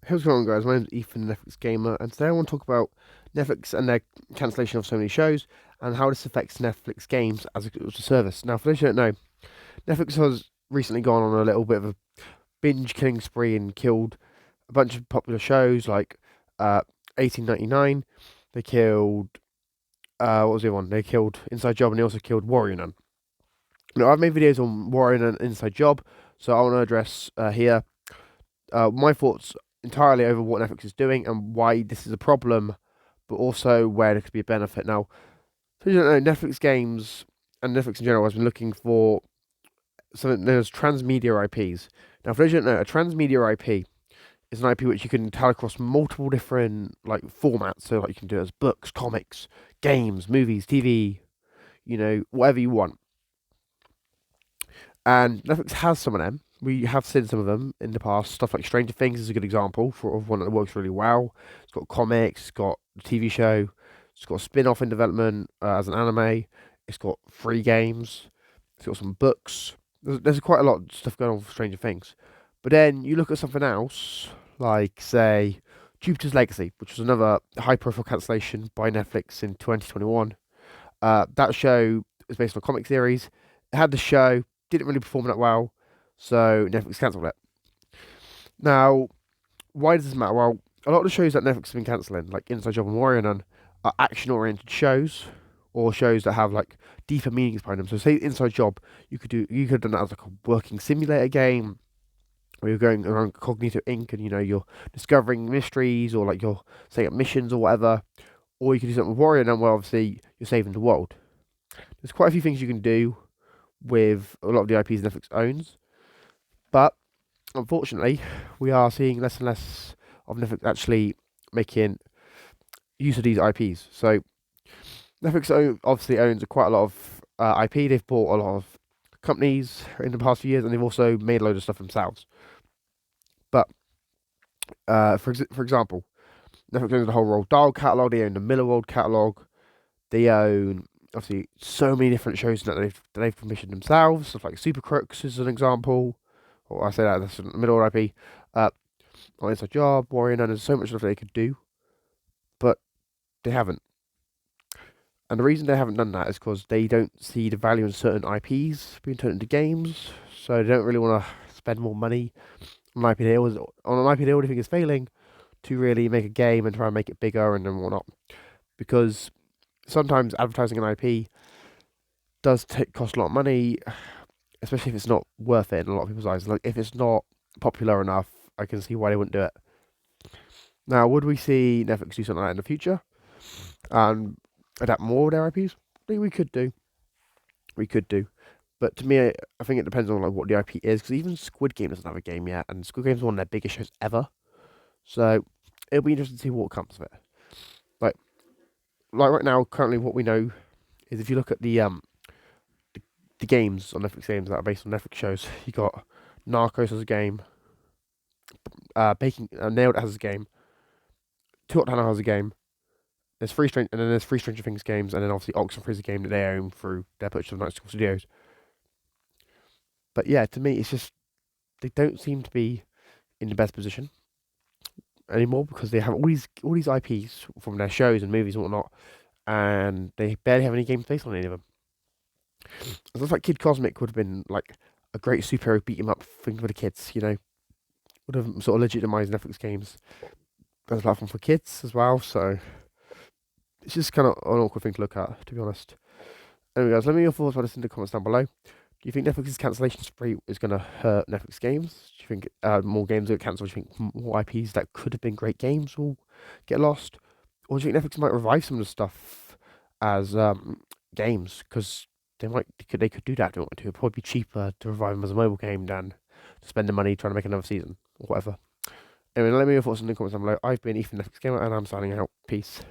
How's it going, guys? My name's Ethan, Netflix Gamer, and today I want to talk about Netflix and their cancellation of so many shows and how this affects Netflix games as a service. Now, for those who don't know, Netflix has recently gone on a little bit of a binge killing spree and killed a bunch of popular shows like uh, 1899. They killed, what was the other one? They killed Inside Job, and they also killed Warrior Nun. Now, I've made videos on Warrior Nun and Inside Job, so I want to address here my thoughts entirely over what Netflix is doing and why this is a problem, but also where there could be a benefit. Now, so you don't know, Netflix games and Netflix in general has been looking for something known as transmedia IPs. Now, for those who don't know, a transmedia IP is an IP which you can tell across multiple different like formats. So, like you can do it as books, comics, games, movies, TV, whatever you want. And Netflix has some of them. We have seen some of them in the past. Stuff like Stranger Things is a good example of one that works really well. It's got comics, it's got a TV show, it's got a spin off in development as an anime, it's got free games, it's got some books. There's quite a lot of stuff going on for Stranger Things. But then you look at something else, like, say, Jupiter's Legacy, which was another high profile cancellation by Netflix in 2021. That show is based on a comic series. It had the show, didn't really perform that well, so Netflix cancelled it. Now, why does this matter? Well, a lot of the shows that Netflix have been cancelling, like Inside Job and Warrior Nun, are action-oriented shows, or shows that have like deeper meanings behind them. So, say Inside Job, you could have done that as like a working simulator game, where you're going around Cognito Inc. and you're discovering mysteries, or like you're setting up missions or whatever. Or you could do something with Warrior Nun, where obviously you're saving the world. There's quite a few things you can do with a lot of the IPs Netflix owns, but unfortunately, we are seeing less and less of Netflix actually making use of these IPs. So Netflix obviously owns quite a lot of IP. They've bought a lot of companies in the past few years, and they've also made a load of stuff themselves. But for example, Netflix owns the whole Roald Dahl catalog. They own the Miller World catalog. They own obviously so many different shows that they've commissioned themselves. Stuff like Super Crooks is an example. Or I say that's a middle IP. On Inside Job, Warrior Nun, there's so much stuff they could do, but they haven't. And the reason they haven't done that is because they don't see the value in certain IPs being turned into games, so they don't really want to spend more money on an IP they already think is failing to really make a game and try and make it bigger and then whatnot. Because sometimes advertising an IP does cost a lot of money, especially if it's not worth it in a lot of people's eyes. Like if it's not popular enough, I can see why they wouldn't do it. Now, would we see Netflix do something like that in the future and adapt more of their IPs? I think we could do. We could do. But to me, I think it depends on like what the IP is, because even Squid Game doesn't have a game yet, and Squid Game is one of their biggest shows ever. So it'll be interesting to see what comes of it. Like, like right now, currently, what we know is if you look at the games on Netflix games that are based on Netflix shows, you got Narcos as a game, Baking Nailed has a game, Two Hot Hannah has a game. There's three Stranger Things games, and then obviously Oxenfree is a game that they own through their purchase of Night School Studios. But yeah, to me, it's just they don't seem to be in the best position anymore because they have all these IPs from their shows and movies and whatnot, and they barely have any games based on any of them. It looks like Kid Cosmic would have been like a great superhero beat 'em up thing for the kids. Would have sort of legitimized Netflix games as a platform for kids as well. So it's just kind of an awkward thing to look at, to be honest. Anyway, guys, let me know your thoughts about this in the comments down below. Do you think Netflix's cancellation spree is going to hurt Netflix games? Do you think more games will get cancelled? Do you think more IPs that could have been great games will get lost? Or do you think Netflix might revive some of the stuff as games? Because they could do that if they want to. It'd probably be cheaper to revive them as a mobile game than to spend the money trying to make another season or whatever. Anyway, let me know your thoughts in the comments down below. I've been Ethan Netflix Gamer, and I'm signing out. Peace.